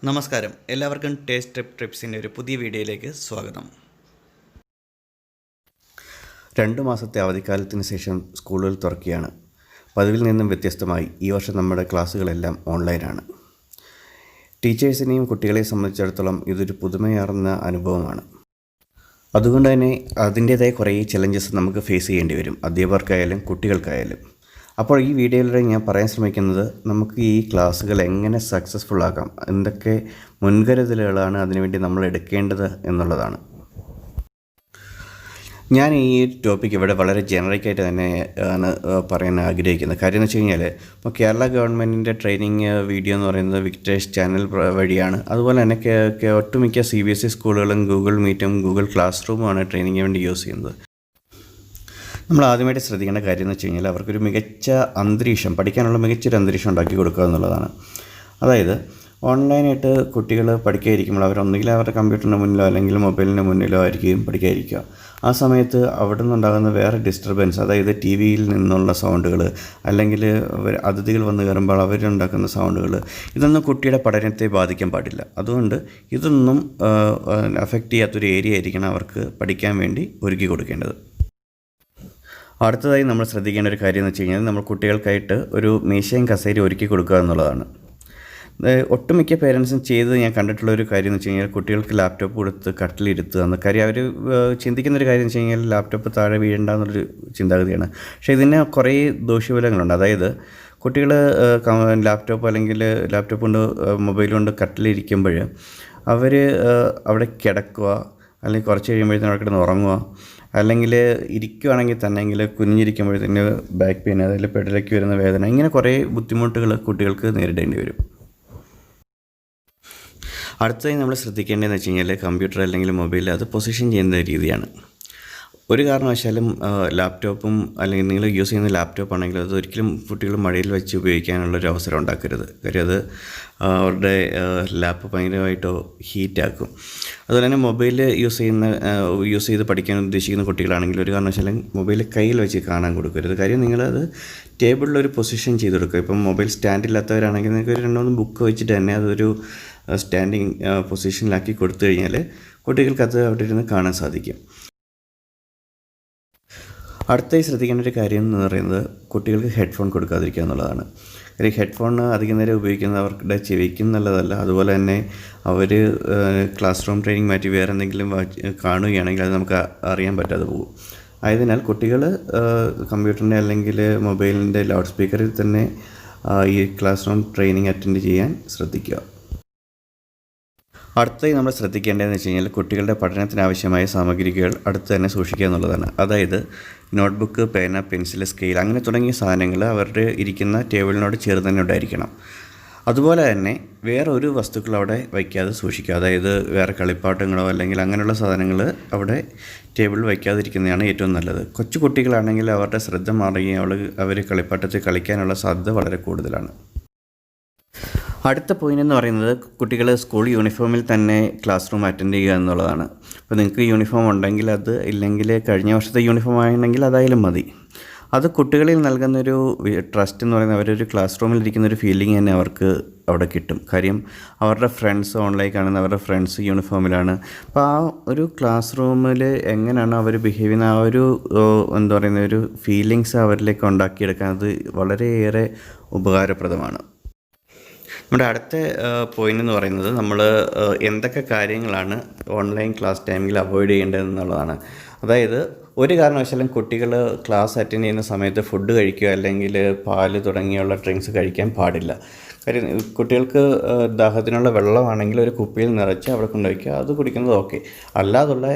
നമസ്കാരം, എല്ലാവർക്കും ടേസ്റ്റ് ട്രിപ്സിൻ്റെ ഒരു പുതിയ വീഡിയോയിലേക്ക് സ്വാഗതം. 2 മാസത്തെ അവധിക്കാലത്തിന് ശേഷം സ്കൂളുകൾ തുറക്കുകയാണ്. പതിവിൽ നിന്നും വ്യത്യസ്തമായി ഈ വർഷം നമ്മുടെ ക്ലാസ്സുകളെല്ലാം ഓൺലൈനാണ്. ടീച്ചേഴ്സിനെയും കുട്ടികളെയും സംബന്ധിച്ചിടത്തോളം ഇതൊരു പുതുമയാർന്ന അനുഭവമാണ്. അതുകൊണ്ട് തന്നെ അതിൻ്റേതായ കുറേ ചലഞ്ചസ് നമുക്ക് ഫേസ് ചെയ്യേണ്ടി വരും, അധ്യാപകർക്കായാലും കുട്ടികൾക്കായാലും. അപ്പോൾ ഈ വീഡിയോയിലൂടെ ഞാൻ പറയാൻ ശ്രമിക്കുന്നത് നമുക്ക് ഈ ക്ലാസ്സുകൾ എങ്ങനെ സക്സസ്ഫുൾ ആക്കാം, എന്തൊക്കെ മുൻകരുതലുകളാണ് അതിനുവേണ്ടി നമ്മൾ എടുക്കേണ്ടത് എന്നുള്ളതാണ്. ഞാൻ ഈ ടോപ്പിക്ക് ഇവിടെ വളരെ ജനറിക്കായിട്ട് തന്നെ ആണ് പറയാൻ ആഗ്രഹിക്കുന്നത്. കാര്യം എന്ന് വെച്ച് കഴിഞ്ഞാൽ ഇപ്പോൾ കേരള ഗവൺമെൻറ്റിൻ്റെ ട്രെയിനിങ് വീഡിയോ എന്ന് പറയുന്നത് വിക്ടേഴ്സ് ചാനൽ വഴിയാണ്. അതുപോലെ തന്നെ ഒട്ടുമിക്ക CBSE സ്കൂളുകളും ഗൂഗിൾ മീറ്റും ഗൂഗിൾ ക്ലാസ് റൂമുമാണ് ട്രെയിനിങ്ങിന് വേണ്ടി യൂസ് ചെയ്യുന്നത്. നമ്മൾ ആദ്യമായിട്ട് ശ്രദ്ധിക്കേണ്ട കാര്യം എന്ന് വെച്ച് കഴിഞ്ഞാൽ അവർക്കൊരു മികച്ച അന്തരീക്ഷം, പഠിക്കാനുള്ള മികച്ചൊരു അന്തരീക്ഷം ഉണ്ടാക്കി കൊടുക്കുക എന്നുള്ളതാണ്. അതായത് ഓൺലൈനായിട്ട് കുട്ടികൾ പഠിക്കാതിരിക്കുമ്പോൾ അവരൊന്നുകിൽ അവരുടെ കമ്പ്യൂട്ടറിൻ്റെ മുന്നിലോ അല്ലെങ്കിൽ മൊബൈലിൻ്റെ മുന്നിലോ ആയിരിക്കും പഠിക്കാതിരിക്കുക. ആ സമയത്ത് അവിടെ നിന്നുണ്ടാകുന്ന വേറെ ഡിസ്റ്റർബൻസ്, അതായത് TV-യിൽ നിന്നുള്ള സൗണ്ടുകൾ അല്ലെങ്കിൽ അതിഥികൾ വന്ന് കയറുമ്പോൾ അവരുണ്ടാക്കുന്ന സൗണ്ടുകൾ, ഇതൊന്നും കുട്ടിയുടെ പഠനത്തെ ബാധിക്കാൻ പാടില്ല. അതുകൊണ്ട് ഇതൊന്നും അഫക്റ്റ് ചെയ്യാത്തൊരു ഏരിയ ആയിരിക്കണം അവർക്ക് പഠിക്കാൻ വേണ്ടി ഒരുക്കി കൊടുക്കേണ്ടത്. അടുത്തതായി നമ്മൾ ശ്രദ്ധിക്കേണ്ട ഒരു കാര്യം എന്ന് വെച്ച് കഴിഞ്ഞാൽ നമ്മൾ കുട്ടികൾക്കായിട്ട് ഒരു മേശയും കസേരയും ഒരുക്കി കൊടുക്കുക എന്നുള്ളതാണ്. ഒട്ടുമിക്ക പേരൻസും ചെയ്ത് ഞാൻ കണ്ടിട്ടുള്ള ഒരു കാര്യം എന്ന് വെച്ച് കഴിഞ്ഞാൽ കുട്ടികൾക്ക് ലാപ്ടോപ്പ് കൊടുത്ത് കട്ടിലിരുത്തുക എന്ന കാര്യം. അവർ ചിന്തിക്കുന്നൊരു കാര്യം എന്ന് വെച്ച് കഴിഞ്ഞാൽ ലാപ്ടോപ്പ് താഴെ വീഴണ്ട എന്നുള്ളൊരു ചിന്താഗതിയാണ്. പക്ഷേ ഇതിന് കുറേ ദോഷഫലങ്ങളുണ്ട്. അതായത് കുട്ടികൾ ലാപ്ടോപ്പ് അല്ലെങ്കിൽ ലാപ്ടോപ്പ് കൊണ്ട് മൊബൈൽ കൊണ്ട് കട്ടിലിരിക്കുമ്പോൾ അവർ അവിടെ കിടക്കുക, അല്ലെങ്കിൽ കുറച്ച് കഴിയുമ്പോഴത്തേനും അവിടെ കിടന്ന് ഉറങ്ങുക, അല്ലെങ്കിൽ ഇരിക്കുകയാണെങ്കിൽ തന്നെങ്കിൽ കുനിഞ്ഞിരിക്കുമ്പോഴത്തേന് ബാക്ക് പെയിൻ, അതിൽ പെടലേക്ക് വരുന്ന വേദന, ഇങ്ങനെ കുറേ ബുദ്ധിമുട്ടുകൾ കുട്ടികൾക്ക് നേരിടേണ്ടി വരും. അടുത്തതായി നമ്മൾ ശ്രദ്ധിക്കേണ്ടതെന്ന് വെച്ച് കഴിഞ്ഞാൽ കമ്പ്യൂട്ടർ അല്ലെങ്കിൽ മൊബൈൽ അത് പൊസിഷൻ ചെയ്യുന്ന രീതിയാണ്. ഒരു കാരണവശാലും ലാപ്ടോപ്പും അല്ലെങ്കിൽ നിങ്ങൾ യൂസ് ചെയ്യുന്ന ലാപ്ടോപ്പ് ആണെങ്കിൽ അത് ഒരിക്കലും കുട്ടികൾ മഴയിൽ വെച്ച് ഉപയോഗിക്കാനുള്ളൊരു അവസരം ഉണ്ടാക്കരുത്. കാര്യം അത് അവരുടെ ലാപ്പ് ഭയങ്കരമായിട്ടോ ഹീറ്റാക്കും. അതുപോലെ തന്നെ മൊബൈൽ യൂസ് ചെയ്ത് പഠിക്കാൻ ഉദ്ദേശിക്കുന്ന കുട്ടികളാണെങ്കിൽ ഒരു കാരണവശാലും മൊബൈൽ കയ്യിൽ വെച്ച് കാണാൻ കൊടുക്കരുത്. കാര്യം നിങ്ങളത് ടേബിളിലൊരു പൊസിഷൻ ചെയ്ത് കൊടുക്കുക. ഇപ്പം മൊബൈൽ സ്റ്റാൻഡില്ലാത്തവരാണെങ്കിൽ നിങ്ങൾക്ക് ഒരു 2-3 ബുക്ക് വെച്ചിട്ട് തന്നെ അതൊരു സ്റ്റാൻഡിങ് പൊസിഷനിലാക്കി കൊടുത്തു കഴിഞ്ഞാൽ കുട്ടികൾക്കത് അവിടെ ഇരുന്ന് കാണാൻ സാധിക്കും. അടുത്തായി ശ്രദ്ധിക്കേണ്ട ഒരു കാര്യം എന്ന് പറയുന്നത് കുട്ടികൾക്ക് ഹെഡ്ഫോൺ കൊടുക്കാതിരിക്കുക എന്നുള്ളതാണ്. കാര്യം ഹെഡ്ഫോൺ അധികം നേരം ഉപയോഗിക്കുന്നവരുടെ ചെവിക്കും നല്ലതല്ല. അതുപോലെ തന്നെ അവർ ക്ലാസ് റൂം ട്രെയിനിങ് മാറ്റി വേറെ എന്തെങ്കിലും കാണുകയാണെങ്കിൽ അത് നമുക്ക് അറിയാൻ പറ്റാതെ പോകും. ആയതിനാൽ കുട്ടികൾ കമ്പ്യൂട്ടറിൻ്റെ അല്ലെങ്കിൽ മൊബൈലിൻ്റെ ലൗഡ് സ്പീക്കറിൽ തന്നെ ഈ ക്ലാസ് റൂം ട്രെയിനിങ് അറ്റൻഡ് ചെയ്യാൻ ശ്രദ്ധിക്കുക. അടുത്തായി നമ്മൾ ശ്രദ്ധിക്കേണ്ടതെന്ന് വെച്ച് കഴിഞ്ഞാൽ കുട്ടികളുടെ പഠനത്തിനാവശ്യമായ സാമഗ്രികൾ അടുത്ത് തന്നെ സൂക്ഷിക്കുക എന്നുള്ളതാണ്. അതായത് നോട്ട്ബുക്ക്, പേന, പെൻസിൽ, സ്കെയിൽ അങ്ങനെ തുടങ്ങിയ സാധനങ്ങൾ അവരുടെ ഇരിക്കുന്ന ടേബിളിനോട് ചേർന്ന് തന്നെ ഉണ്ടായിരിക്കണം. അതുപോലെ തന്നെ വേറെ ഒരു വസ്തുക്കൾ അവിടെ വയ്ക്കാതെ സൂക്ഷിക്കുക. അതായത് വേറെ കളിപ്പാട്ടങ്ങളോ അല്ലെങ്കിൽ അങ്ങനെയുള്ള സാധനങ്ങൾ അവിടെ ടേബിളിൽ വയ്ക്കാതിരിക്കുന്നതാണ് ഏറ്റവും നല്ലത്. കൊച്ചു കുട്ടികളാണെങ്കിൽ അവരുടെ ശ്രദ്ധ മാറുകയും അവർ കളിപ്പാട്ടത്തിൽ കളിക്കാനുള്ള സാധ്യത വളരെ കൂടുതലാണ്. അടുത്ത പോയിൻ്റ് എന്ന് പറയുന്നത് കുട്ടികൾ സ്കൂൾ യൂണിഫോമിൽ തന്നെ ക്ലാസ് റൂം അറ്റൻഡ് ചെയ്യുക എന്നുള്ളതാണ്. അപ്പോൾ നിങ്ങൾക്ക് യൂണിഫോം ഉണ്ടെങ്കിൽ അത്, ഇല്ലെങ്കിൽ കഴിഞ്ഞ വർഷത്തെ യൂണിഫോം ആണെങ്കിൽ അതായാലും മതി. അത് കുട്ടികളിൽ നൽകുന്നൊരു ട്രസ്റ്റ് എന്ന് പറയുന്നത് അവരൊരു ക്ലാസ് റൂമിൽ ഇരിക്കുന്നൊരു ഫീലിംഗ് തന്നെ അവർക്ക് അവിടെ കിട്ടും. കാര്യം അവരുടെ ഫ്രണ്ട്സ് ഓൺലൈൻ കാണുന്ന അവരുടെ ഫ്രണ്ട്സ് യൂണിഫോമിലാണ്. അപ്പോൾ ആ ഒരു ക്ലാസ് റൂമിൽ എങ്ങനെയാണ് അവർ ബിഹേവ് ചെയ്യുന്ന ആ ഒരു എന്താ പറയുന്ന ഒരു ഫീലിങ്സ് അവരിലേക്ക് ഉണ്ടാക്കിയെടുക്കാൻ അത് വളരെയേറെ ഉപകാരപ്രദമാണ്. നമ്മുടെ അടുത്ത പോയിൻ്റ് എന്ന് പറയുന്നത് നമ്മൾ എന്തൊക്കെ കാര്യങ്ങളാണ് ഓൺലൈൻ ക്ലാസ് ടൈമിൽ അവോയ്ഡ് ചെയ്യേണ്ടതെന്നുള്ളതാണ്. അതായത് ഒരു കാരണവശാലും കുട്ടികൾ ക്ലാസ് അറ്റൻഡ് ചെയ്യുന്ന സമയത്ത് ഫുഡ് കഴിക്കുക അല്ലെങ്കിൽ പാല് തുടങ്ങിയുള്ള ഡ്രിങ്ക്സ് കഴിക്കാൻ പാടില്ല. കാര്യം കുട്ടികൾക്ക് ദാഹത്തിനുള്ള വെള്ളമാണെങ്കിൽ ഒരു കുപ്പിയിൽ നിറച്ച് അവിടെ കൊണ്ടുവയ്ക്കുക, അത് കുടിക്കുന്നത് ഓക്കെ. അല്ലാതുള്ള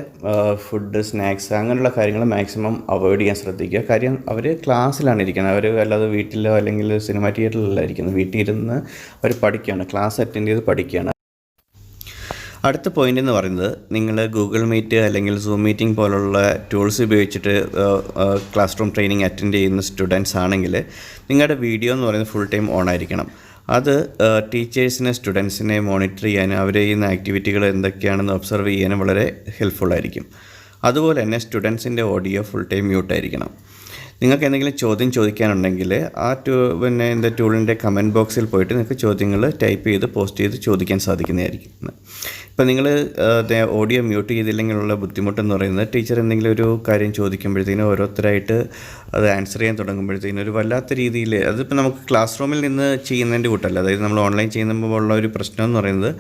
ഫുഡ്, സ്നാക്സ് അങ്ങനെയുള്ള കാര്യങ്ങൾ മാക്സിമം അവോയ്ഡ് ചെയ്യാൻ ശ്രദ്ധിക്കുക. കാര്യം അവർ ക്ലാസ്സിലാണ് ഇരിക്കുന്നത്, അവർ അല്ലാതെ വീട്ടിലോ അല്ലെങ്കിൽ സിനിമ തിയേറ്ററിലല്ല ഇരിക്കുന്നത്. വീട്ടിൽ ഇരുന്ന് അവർ പഠിക്കുകയാണ്, ക്ലാസ് അറ്റൻഡ് ചെയ്ത് പഠിക്കുകയാണ്. അടുത്ത പോയിൻ്റ് എന്ന് പറയുന്നത് നിങ്ങൾ ഗൂഗിൾ മീറ്റ് അല്ലെങ്കിൽ സൂം മീറ്റിംഗ് പോലുള്ള ടൂൾസ് ഉപയോഗിച്ചിട്ട് ക്ലാസ് റൂം ട്രെയിനിങ് അറ്റൻഡ് ചെയ്യുന്ന സ്റ്റുഡൻസ് ആണെങ്കിൽ നിങ്ങളുടെ വീഡിയോ എന്ന് പറയുന്നത് ഫുൾ ടൈം ഓൺ ആയിരിക്കണം. അത് ടീച്ചേഴ്സിനെ, സ്റ്റുഡൻസിനെ മോണിറ്റർ ചെയ്യാനും അവർ ചെയ്യുന്ന ആക്ടിവിറ്റികൾ എന്തൊക്കെയാണെന്ന് ഒബ്സർവ് ചെയ്യാനും വളരെ ഹെൽപ്ഫുള്ളായിരിക്കും. അതുപോലെ തന്നെ സ്റ്റുഡൻസിൻ്റെ ഓഡിയോ ഫുൾ ടൈം മ്യൂട്ടായിരിക്കണം. നിങ്ങൾക്ക് എന്തെങ്കിലും ചോദ്യം ചോദിക്കാനുണ്ടെങ്കിൽ ആ ടൂളിൻ്റെ കമൻറ്റ് ബോക്സിൽ പോയിട്ട് നിങ്ങൾക്ക് ചോദ്യങ്ങൾ ടൈപ്പ് ചെയ്ത് പോസ്റ്റ് ചെയ്ത് ചോദിക്കാൻ സാധിക്കുന്നതായിരിക്കും. ഇപ്പം നിങ്ങൾ ഓഡിയോ മ്യൂട്ട് ചെയ്തില്ലെങ്കിലുള്ള ബുദ്ധിമുട്ടെന്ന് പറയുന്നത് ടീച്ചർ എന്തെങ്കിലും ഒരു കാര്യം ചോദിക്കുമ്പോഴത്തേനും ഓരോരുത്തരായിട്ട് അത് ആൻസർ ചെയ്യാൻ തുടങ്ങുമ്പോഴത്തേനും ഒരു വല്ലാത്ത രീതിയിൽ അതിപ്പോൾ നമുക്ക് ക്ലാസ് റൂമിൽ നിന്ന് ചെയ്യുന്നതിൻ്റെ കൂട്ടല്ല. അതായത് നമ്മൾ ഓൺലൈൻ ചെയ്യുമ്പോൾ ഉള്ള ഒരു പ്രശ്നം എന്ന് പറയുന്നത്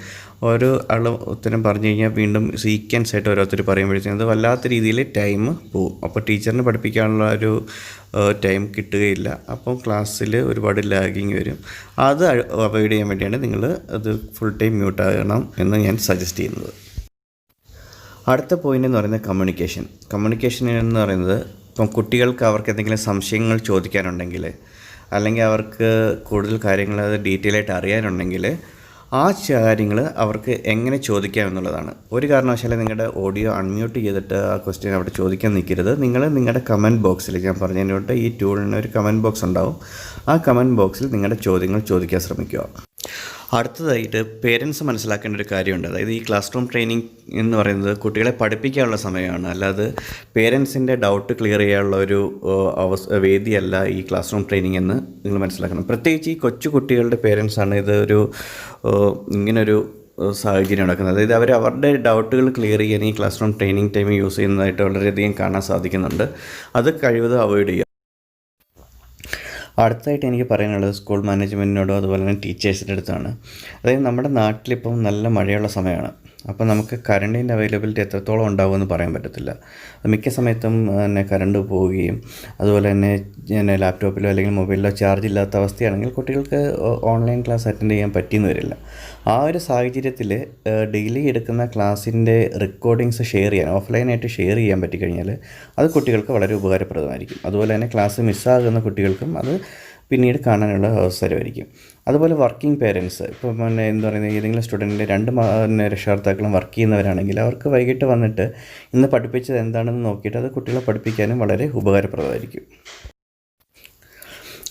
ഓരോ ആൾ ഉത്തരം പറഞ്ഞു കഴിഞ്ഞാൽ വീണ്ടും സീക്വൻസ് ആയിട്ട് ഓരോരുത്തർ പറയുമ്പോഴത്തേനും അത് വല്ലാത്ത രീതിയിൽ ടൈം പോവും. അപ്പോൾ ടീച്ചറിന് പഠിപ്പിക്കാനുള്ള ഒരു ടൈം കിട്ടുകയില്ല. അപ്പം ക്ലാസ്സിൽ ഒരുപാട് ലാഗിങ് വരും. അത് അവോയ്ഡ് ചെയ്യാൻ വേണ്ടിയാണ് നിങ്ങൾ അത് ഫുൾ ടൈം മ്യൂട്ട് ആകണം എന്ന് ഞാൻ സജസ്റ്റ് ചെയ്യുന്നത്. അടുത്ത പോയിൻ്റ് എന്ന് പറയുന്നത് കമ്മ്യൂണിക്കേഷൻ എന്ന് പറയുന്നത് ഇപ്പം കുട്ടികൾക്ക് അവർക്ക് എന്തെങ്കിലും സംശയങ്ങൾ ചോദിക്കാനുണ്ടെങ്കിൽ അല്ലെങ്കിൽ അവർക്ക് കൂടുതൽ കാര്യങ്ങൾ അത് ഡീറ്റെയിൽ ആയിട്ട് അറിയാനുണ്ടെങ്കിൽ ആ കാര്യങ്ങൾ അവർക്ക് എങ്ങനെ ചോദിക്കാം എന്നുള്ളതാണ്. ഒരു കാരണവശാലും നിങ്ങളുടെ ഓഡിയോ അൺമ്യൂട്ട് ചെയ്തിട്ട് ആ ക്വസ്റ്റ്യൻ അവിടെ ചോദിക്കാൻ നിൽക്കരുത്. നിങ്ങൾ നിങ്ങളുടെ കമൻറ്റ് ബോക്സിൽ ഞാൻ പറഞ്ഞതിനോട്ട് ഈ ടൂളിന് ഒരു കമൻറ്റ് ബോക്സ് ഉണ്ടാവും. ആ കമൻറ്റ് ബോക്സിൽ നിങ്ങളുടെ ചോദ്യങ്ങൾ ചോദിക്കാൻ ശ്രമിക്കുക. അടുത്തതായിട്ട് പേരൻസ് മനസ്സിലാക്കേണ്ട ഒരു കാര്യമുണ്ട്. അതായത് ഈ ക്ലാസ് റൂം ട്രെയിനിങ് എന്ന് പറയുന്നത് കുട്ടികളെ പഠിപ്പിക്കാനുള്ള സമയമാണ്, അല്ലാതെ പേരൻസിൻ്റെ ഡൗട്ട് ക്ലിയർ ചെയ്യാനുള്ള ഒരു വേദിയല്ല ഈ ക്ലാസ് റൂം ട്രെയിനിങ് എന്ന് നിങ്ങൾ മനസ്സിലാക്കണം. പ്രത്യേകിച്ച് ഈ കൊച്ചു കുട്ടികളുടെ പേരൻസാണ് ഇത് ഇങ്ങനൊരു സാഹചര്യം നടക്കുന്നത്. അതായത് അവരുടെ ഡൗട്ടുകൾ ക്ലിയർ ചെയ്യാൻ ഈ class room training time use ചെയ്യുന്നതായിട്ട് വളരെയധികം കാണാൻ സാധിക്കുന്നുണ്ട്. അത് കഴിവതും അവോയ്ഡ് ചെയ്യുക. അടുത്തായിട്ട് എനിക്ക് പറയാനുള്ളത് സ്കൂൾ മാനേജ്മെൻറ്റിനോടോ അതുപോലെ തന്നെ ടീച്ചേഴ്സിൻ്റെ അടുത്താണ്. അതായത് നമ്മുടെ നാട്ടിലിപ്പം നല്ല മഴയുള്ള സമയമാണ്. അപ്പോൾ നമുക്ക് കറണ്ടിൻ്റെ അവൈലബിലിറ്റി എത്രത്തോളം ഉണ്ടാകുമെന്ന് പറയാൻ പറ്റത്തില്ല. മിക്ക സമയത്തും തന്നെ കറണ്ട് പോവുകയും അതുപോലെ തന്നെ ലാപ്ടോപ്പിലോ അല്ലെങ്കിൽ മൊബൈലിലോ ചാർജ് ഇല്ലാത്ത അവസ്ഥയാണെങ്കിൽ കുട്ടികൾക്ക് ഓൺലൈൻ ക്ലാസ് അറ്റൻഡ് ചെയ്യാൻ പറ്റിയെന്ന് വരില്ല. ആ ഒരു സാഹചര്യത്തിൽ ഡെയിലി എടുക്കുന്ന ക്ലാസ്സിൻ്റെ റെക്കോർഡിങ്സ് ഓഫ്ലൈനായിട്ട് ഷെയർ ചെയ്യാൻ പറ്റിക്കഴിഞ്ഞാൽ അത് കുട്ടികൾക്ക് വളരെ ഉപകാരപ്രദമായിരിക്കും. അതുപോലെ തന്നെ ക്ലാസ് മിസ്സാകുന്ന കുട്ടികൾക്കും അത് പിന്നീട് കാണാനുള്ള അവസരമായിരിക്കും. അതുപോലെ വർക്കിംഗ് പേരൻസ് ഇപ്പം എന്താ പറയുന്നത്, ഏതെങ്കിലും സ്റ്റുഡൻറ്റിൻ്റെ രണ്ട് രക്ഷകർത്താക്കളും വർക്ക് ചെയ്യുന്നവരാണെങ്കിൽ അവർക്ക് വൈകിട്ട് വന്നിട്ട് ഇന്ന് പഠിപ്പിച്ചത് എന്താണെന്ന് നോക്കിയിട്ട് അത് കുട്ടികളെ പഠിപ്പിക്കാനും വളരെ ഉപകാരപ്രദമായിരിക്കും.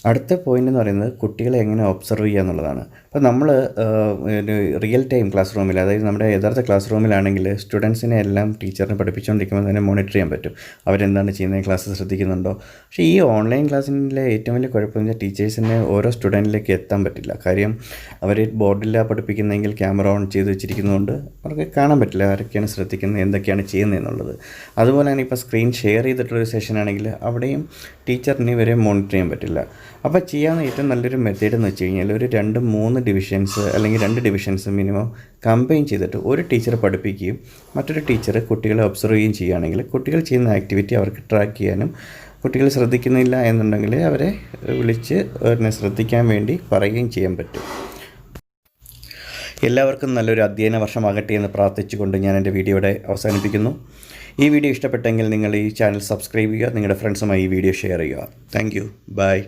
അടുത്ത പോയിൻ്റ് എന്ന് പറയുന്നത് കുട്ടികളെ എങ്ങനെ ഒബ്സർവ് ചെയ്യുക എന്നുള്ളതാണ്. അപ്പോൾ നമ്മൾ ഒരു റിയൽ ടൈം ക്ലാസ് റൂമിൽ, അതായത് നമ്മുടെ യഥാർത്ഥ ക്ലാസ് റൂമിലാണെങ്കിൽ സ്റ്റുഡൻസിനെ എല്ലാം ടീച്ചറിനെ പഠിപ്പിച്ചുകൊണ്ടിരിക്കുമ്പോൾ തന്നെ മോണിറ്റർ ചെയ്യാൻ പറ്റും. അവരെന്താണ് ചെയ്യുന്നത്, ക്ലാസ് ശ്രദ്ധിക്കുന്നുണ്ടോ. പക്ഷേ ഈ ഓൺലൈൻ ക്ലാസ്സിലെ ഏറ്റവും വലിയ കുഴപ്പമെന്ന് വെച്ചാൽ ടീച്ചേഴ്സിന് ഓരോ സ്റ്റുഡൻറ്റിലേക്ക് എത്താൻ പറ്റില്ല. കാര്യം അവർ ബോർഡിലാണ് പഠിപ്പിക്കുന്നതെങ്കിൽ ക്യാമറ ഓൺ ചെയ്ത് വെച്ചിരിക്കുന്നതുകൊണ്ട് അവർക്ക് കാണാൻ പറ്റില്ല ആരൊക്കെയാണ് ശ്രദ്ധിക്കുന്നത്, എന്തൊക്കെയാണ് ചെയ്യുന്നത് എന്നുള്ളത്. അതുപോലെ തന്നെ ഇപ്പോൾ സ്ക്രീൻ ഷെയർ ചെയ്തിട്ടുള്ളൊരു സെഷൻ ആണെങ്കിൽ അവിടെയും ടീച്ചറിന് ഇവരെ മോണിറ്റർ ചെയ്യാൻ പറ്റില്ല. അപ്പോൾ ചെയ്യാവുന്ന ഏറ്റവും നല്ലൊരു മെത്തേഡ് എന്ന് വെച്ച് കഴിഞ്ഞാൽ ഒരു 2-3 ഡിവിഷൻസ് അല്ലെങ്കിൽ 2 ഡിവിഷൻസ് മിനിമം കമ്പൈൻ ചെയ്തിട്ട് ഒരു ടീച്ചർ പഠിപ്പിക്കുകയും മറ്റൊരു ടീച്ചർ കുട്ടികളെ ഒബ്സർവ് ചെയ്യുകയും ചെയ്യുകയാണെങ്കിൽ കുട്ടികൾ ചെയ്യുന്ന ആക്ടിവിറ്റി അവർക്ക് ട്രാക്ക് ചെയ്യാനും, കുട്ടികൾ ശ്രദ്ധിക്കുന്നില്ല എന്നുണ്ടെങ്കിൽ അവരെ വിളിച്ച് ശ്രദ്ധിക്കാൻ വേണ്ടി പറയുകയും ചെയ്യാൻ പറ്റും. എല്ലാവർക്കും നല്ലൊരു അധ്യയന വർഷമാകട്ടെ എന്ന് പ്രാർത്ഥിച്ചുകൊണ്ട് ഞാൻ എൻ്റെ വീഡിയോയുടെ അവസാനിപ്പിക്കുന്നു. ഈ വീഡിയോ ഇഷ്ടപ്പെട്ടെങ്കിൽ നിങ്ങൾ ഈ ചാനൽ സബ്സ്ക്രൈബ് ചെയ്യുക, നിങ്ങളുടെ ഫ്രണ്ട്സുമായി ഈ വീഡിയോ ഷെയർ ചെയ്യുക. Thank you. ബൈ.